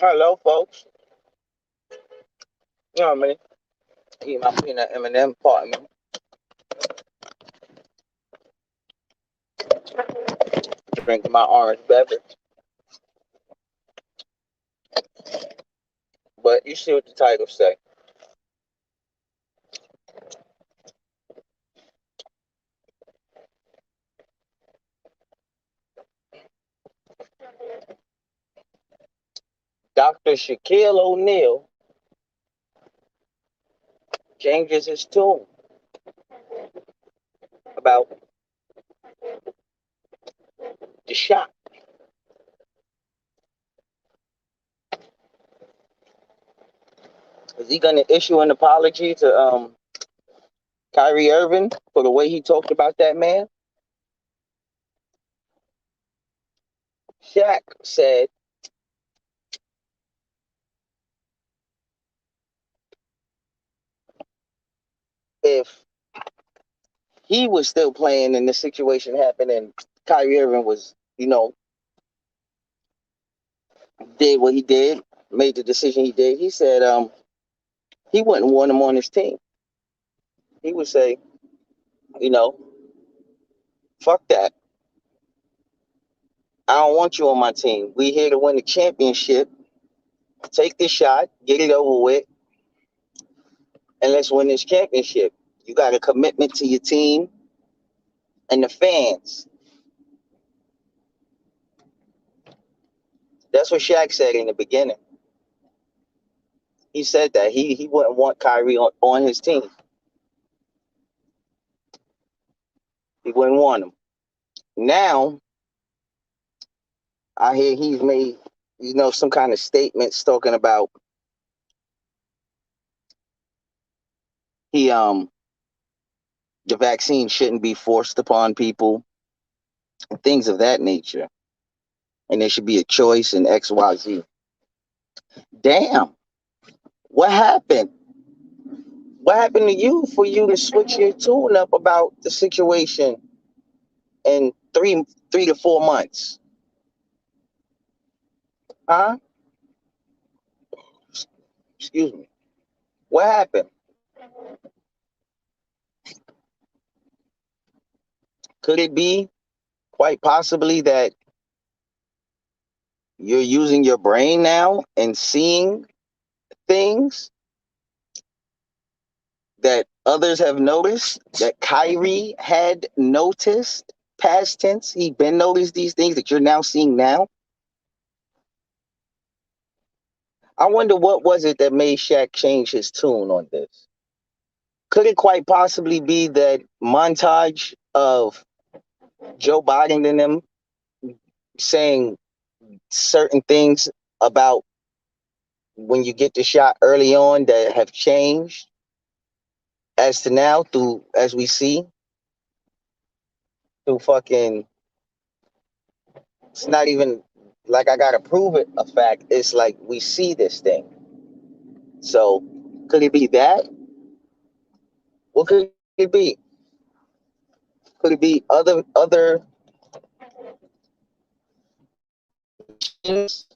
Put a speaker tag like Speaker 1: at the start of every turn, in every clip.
Speaker 1: Hello, folks. You know what I mean? Eat my peanut M&M, pardon me. Drinking my orange beverage. But you see what the title say. Dr. Shaquille O'Neal changes his tune about the shot. Is he going to issue an apology to Kyrie Irving for the way he talked about that man? Shaq said if he was still playing and the situation happened and Kyrie Irving was, did what he did, made the decision he did, he said he wouldn't want him on his team. He would say, you know, fuck that. I don't want you on my team. We here to win the championship. Take this shot, get it over with, and let's win this championship. You got a commitment to your team and the fans. That's what Shaq said in the beginning. He said that he wouldn't want Kyrie on his team. He wouldn't want him. Now I hear he's made some kind of statements talking about he the vaccine shouldn't be forced upon people and things of that nature, and there should be a choice in XYZ. Damn, what happened? What happened to you for you to switch your tune up about the situation in three to 4 months? Huh? Excuse me. What happened? Could it be quite possibly that you're using your brain now and seeing things that others have noticed, that Kyrie had noticed? Past tense, he been noticed these things that you're now seeing now. I wonder what was it that made Shaq change his tune on this. Could it quite possibly be that montage of Joe Biden and them saying certain things about when you get the shot early on that have changed as to now through, as we see, through fucking, it's not even like I gotta prove it a fact. It's like we see this thing. So could it be that? What could it be? Could it be other nations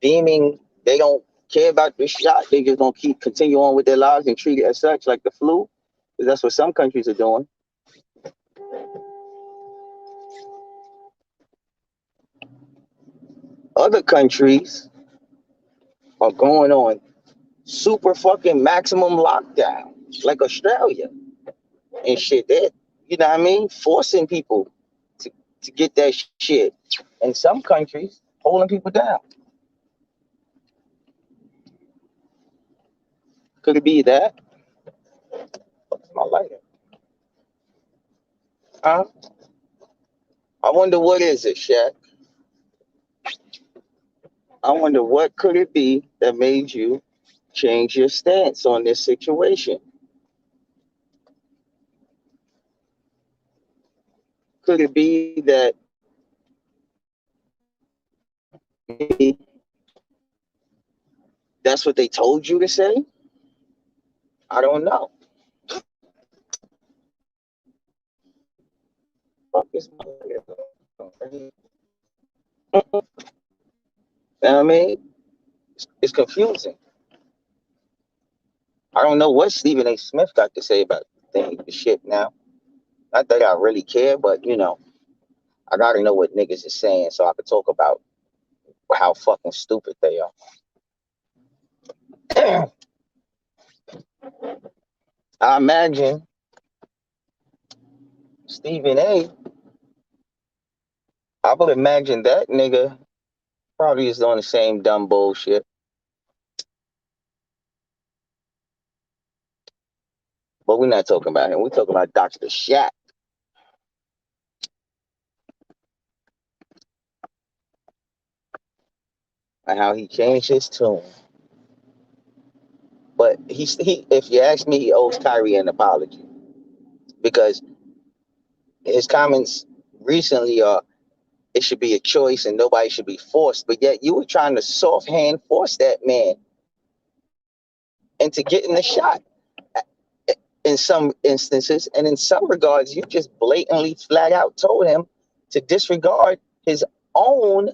Speaker 1: deeming they don't care about this shot? They just gonna continue on with their lives and treat it as such, like the flu? Because that's what some countries are doing. Other countries are going on super fucking maximum lockdown, like Australia and shit. That, you know what I mean? Forcing people to, to get that shit. And some countries holding people down. Could it be that? What's my lighter? Huh? I wonder what is it, Shaq? I wonder what could it be that made you change your stance on this situation? Could it be that maybe that's what they told you to say? I don't know. Fuck is my lighter? You know know what I mean? It's confusing. I don't know what Stephen A. Smith got to say about the shit now. Not that I really care, but I gotta know what niggas is saying so I could talk about how fucking stupid they are. I imagine Stephen A. I would imagine that nigga probably is doing the same dumb bullshit. But we're not talking about him. We're talking about Dr. Shaq and how he changed his tune. But if you ask me, he owes Kyrie an apology because his comments recently are it should be a choice and nobody should be forced. But yet you were trying to soft hand force that man into getting the shot in some instances. And in some regards, you just blatantly flat out told him to disregard his own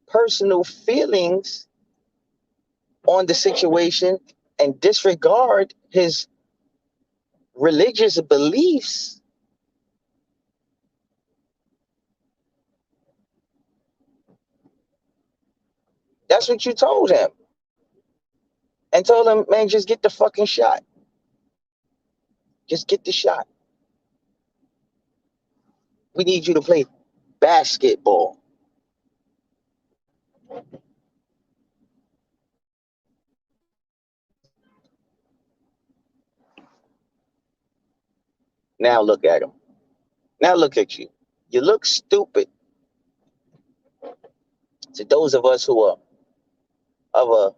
Speaker 1: personal feelings on the situation and disregard his religious beliefs. That's what you told him. And told him, man, just get the fucking shot. Just get the shot. We need you to play basketball. Now look at him. Now look at you. You look stupid to those of us of a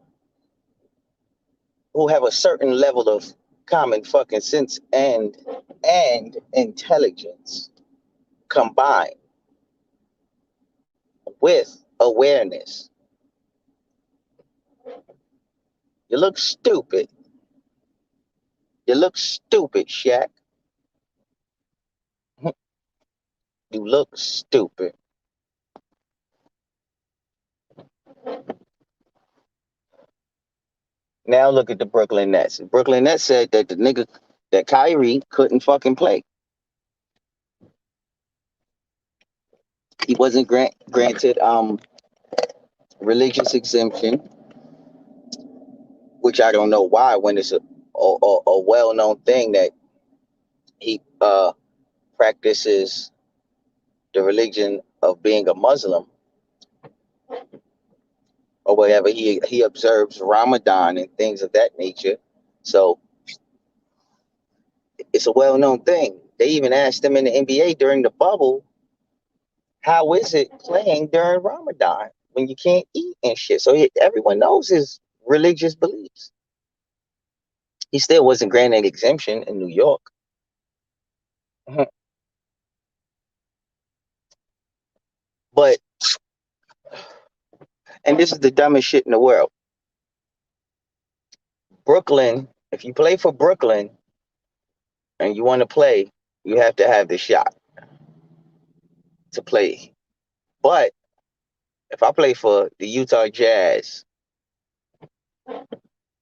Speaker 1: who have a certain level of common fucking sense and intelligence combined with awareness. You look stupid. You look stupid, Shaq. You look stupid. Now look at the Brooklyn Nets. Brooklyn Nets said that the nigga that Kyrie couldn't fucking play. He wasn't granted religious exemption, which I don't know why when it's a well known thing that he practices the religion of being a Muslim or whatever. He observes Ramadan and things of that nature. So it's a well known thing. They even asked him in the NBA during the bubble, how is it playing during Ramadan when you can't eat and shit? So everyone knows his religious beliefs. He still wasn't granted exemption in New York. But, and this is the dumbest shit in the world. Brooklyn, if you play for Brooklyn and you want to play, you have to have the shot to play. But if I play for the Utah Jazz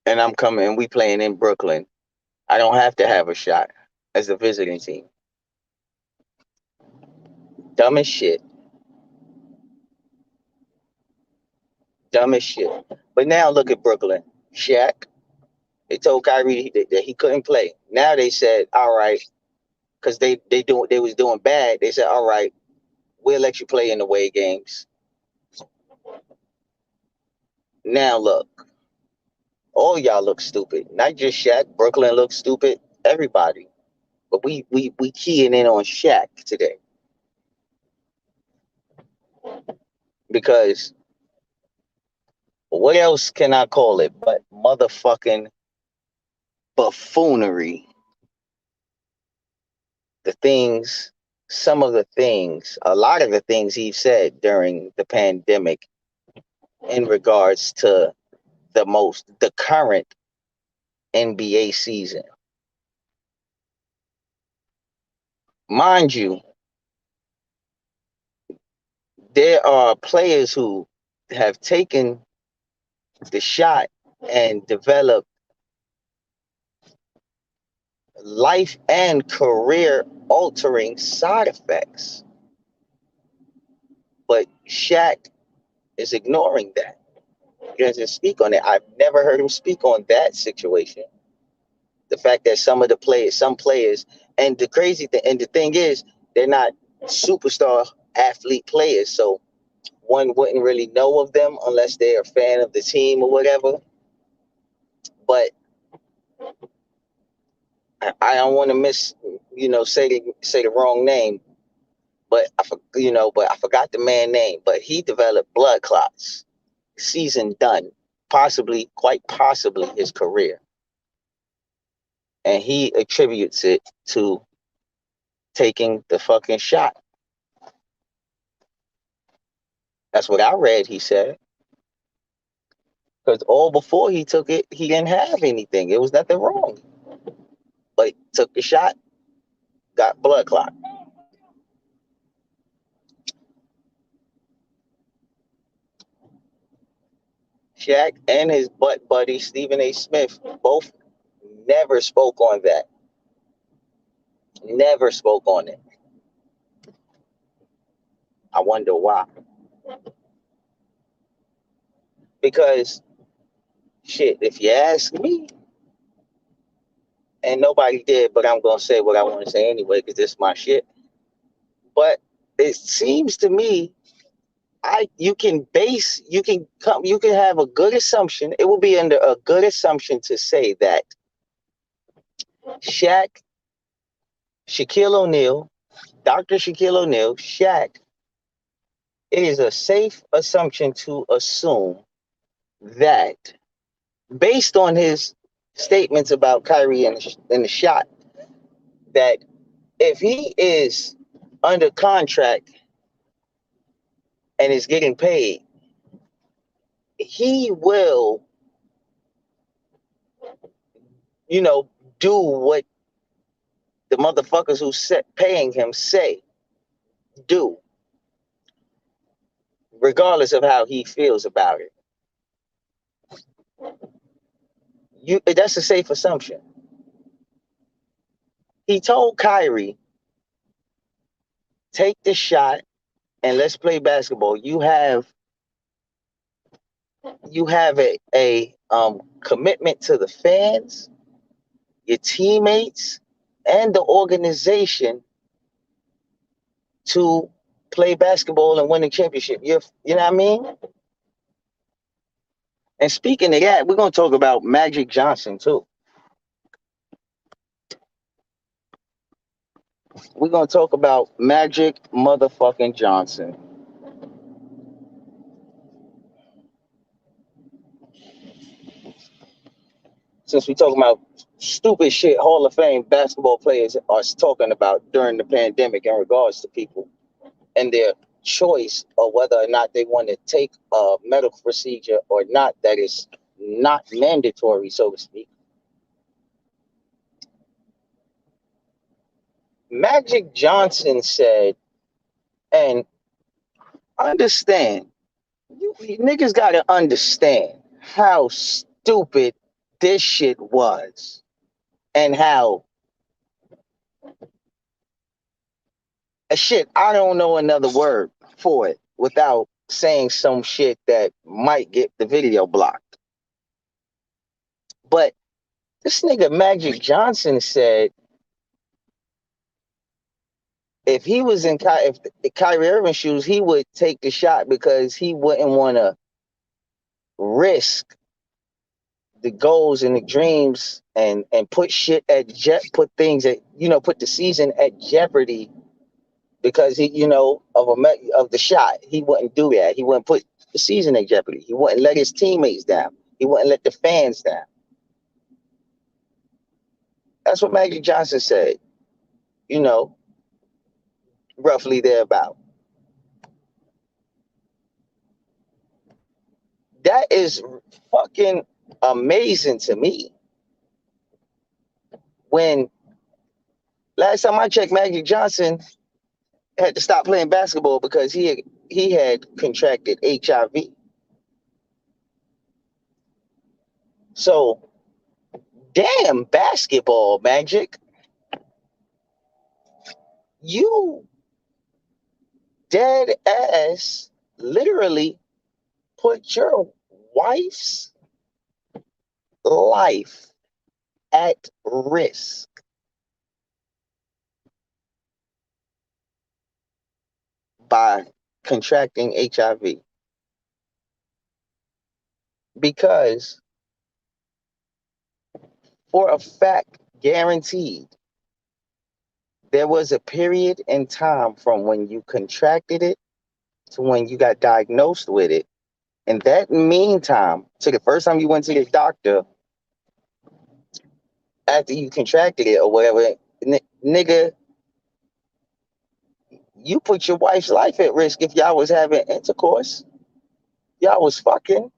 Speaker 1: and I'm coming and we playing in Brooklyn, I don't have to have a shot as the visiting team. Dumb as shit. Dumb as shit. But now look at Brooklyn. Shaq. They told Kyrie that he couldn't play. Now they said, all right, because they was doing bad. They said, all right, we'll let you play in the away games. Now look, all y'all look stupid. Not just Shaq. Brooklyn looks stupid. Everybody. But we keying in on Shaq today because what else can I call it but motherfucking buffoonery? The things, some of the things, a lot of the things he said during the pandemic in regards to the current NBA season. Mind you, there are players who have taken the shot and developed life and career altering side effects. But Shaq is ignoring that. He doesn't speak on it. I've never heard him speak on that situation. The fact that some players, and the crazy thing, and the thing is, they're not superstar athlete players, so one wouldn't really know of them unless they're a fan of the team or whatever. But I don't want to say the wrong name, but but I forgot the man name. But he developed blood clots. Season done, possibly, quite possibly, his career, and he attributes it to taking the fucking shot. That's what I read. He said because all before he took it, he didn't have anything. It was nothing wrong, but he took the shot, got blood clot. Shaq and his butt buddy Stephen A. Smith both never spoke on that. Never spoke on it. I wonder why. Because shit, if you ask me, and nobody did, but I'm gonna say what I want to say anyway because this is my shit. But it seems to me, you can have a good assumption. It will be under a good assumption to say that Shaq, Shaquille O'Neal, Dr. Shaquille O'Neal, Shaq. It is a safe assumption to assume that, based on his statements about Kyrie and the shot, that if he is under contract and is getting paid, he will, you know, do what the motherfuckers who paying him say do, regardless of how he feels about it. That's a safe assumption. He told Kyrie, take the shot and let's play basketball. You have a commitment to the fans, your teammates, and the organization to play basketball and win a championship. You know what I mean? And speaking of that, we're gonna talk about Magic Johnson too. We're gonna talk about Magic motherfucking Johnson. Since we talking about stupid shit Hall of Fame basketball players are talking about during the pandemic in regards to people and their choice of whether or not they want to take a medical procedure or not, that is not mandatory, so to speak. Magic Johnson said, and understand, you niggas gotta understand how stupid this shit was and how shit, I don't know another word for it without saying some shit that might get the video blocked. But this nigga Magic Johnson said if he was if the Kyrie Irving shoes, he would take the shot because he wouldn't want to risk the goals and the dreams and put shit put things at put the season at jeopardy because he of the shot. He wouldn't do that. He wouldn't put the season at jeopardy. He wouldn't let his teammates down. He wouldn't let the fans down. That's what Magic Johnson said. You know, roughly thereabout. That is fucking amazing to me. When last time I checked, Magic Johnson had to stop playing basketball because he had contracted HIV. So, damn basketball magic, you dead ass literally put your wife's life at risk by contracting HIV because, for a fact, guaranteed, there was a period in time from when you contracted it to when you got diagnosed with it. And that meantime, to the first time you went to the doctor after you contracted it or whatever, nigga, you put your wife's life at risk if y'all was having intercourse. Y'all was fucking.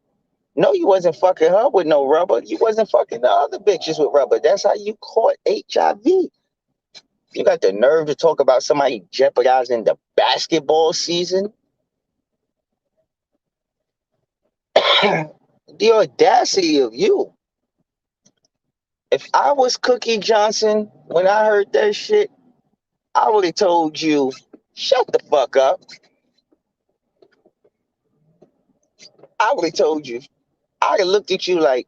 Speaker 1: No, you wasn't fucking her with no rubber. You wasn't fucking the other bitches with rubber. That's how you caught HIV. You got the nerve to talk about somebody jeopardizing the basketball season? The audacity of you. If I was Cookie Johnson when I heard that shit, I would have told you, shut the fuck up. I would have told you. I'd have looked at you like,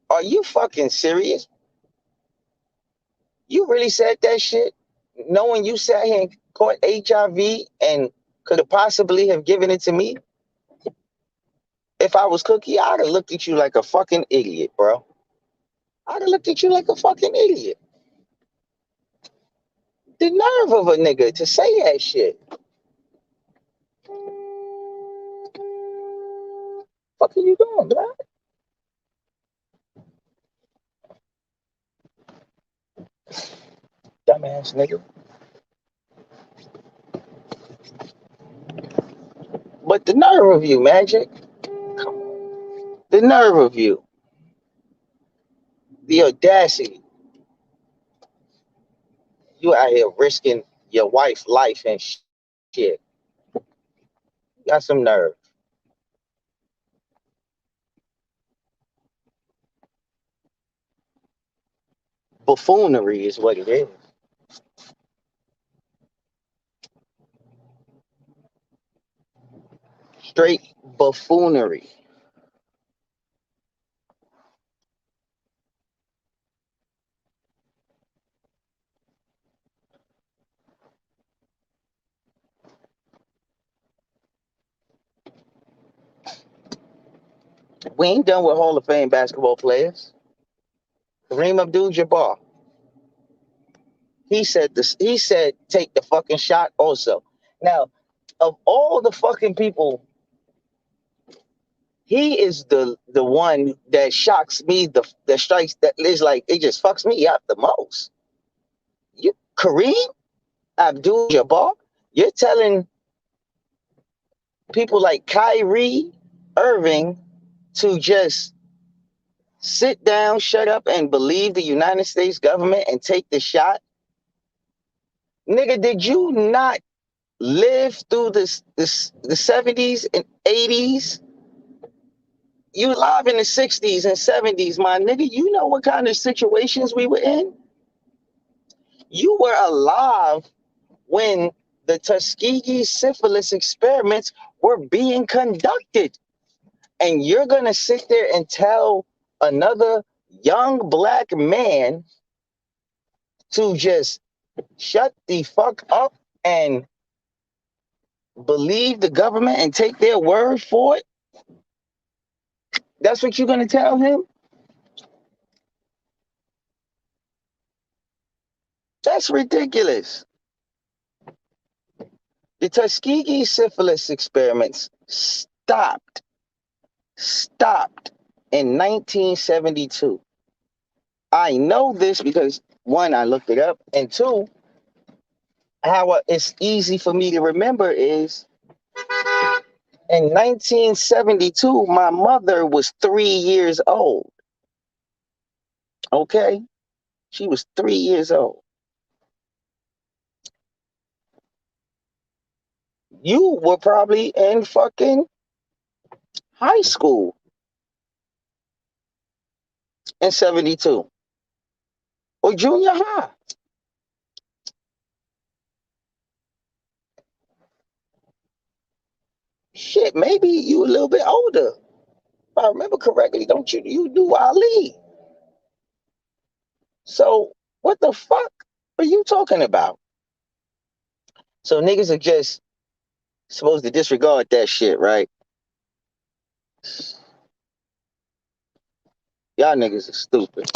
Speaker 1: are you fucking serious? You really said that shit? Knowing you sat here and caught HIV and could have possibly have given it to me? If I was Cookie, I'd have looked at you like a fucking idiot, bro. I'd have looked at you like a fucking idiot. The nerve of a nigga to say that shit. Fuck are you doing, bro? Dumbass nigga. But the nerve of you, Magic. Come on. The nerve of you. The audacity. You out here risking your wife's life and shit. You got some nerve. Buffoonery is what it is. Straight buffoonery. We ain't done with Hall of Fame basketball players. Kareem Abdul-Jabbar. He said this. He said, "Take the fucking shot." Also, now, of all the fucking people, he is the one that shocks me. The strikes that is like it just fucks me up the most. You, Kareem Abdul-Jabbar, you're telling people like Kyrie Irving to just sit down, shut up, and believe the United States government and take the shot. Nigga, did you not live through the 70s and 80s? You alive in the 60s and 70s, my nigga. You know what kind of situations we were in? You were alive when the Tuskegee syphilis experiments were being conducted. And you're going to sit there and tell another young black man to just shut the fuck up and believe the government and take their word for it? That's what you're going to tell him? That's ridiculous. The Tuskegee syphilis experiments stopped in 1972. I know this because one, I looked it up, and two, how it's easy for me to remember is in 1972, my mother was 3 years old. Okay? She was 3 years old. You were probably in fucking high school. in 72 or junior high. Shit, maybe you a little bit older. If I remember correctly, don't you do Ali? So what the fuck are you talking about? So niggas are just supposed to disregard that shit, right? Y'all niggas are stupid.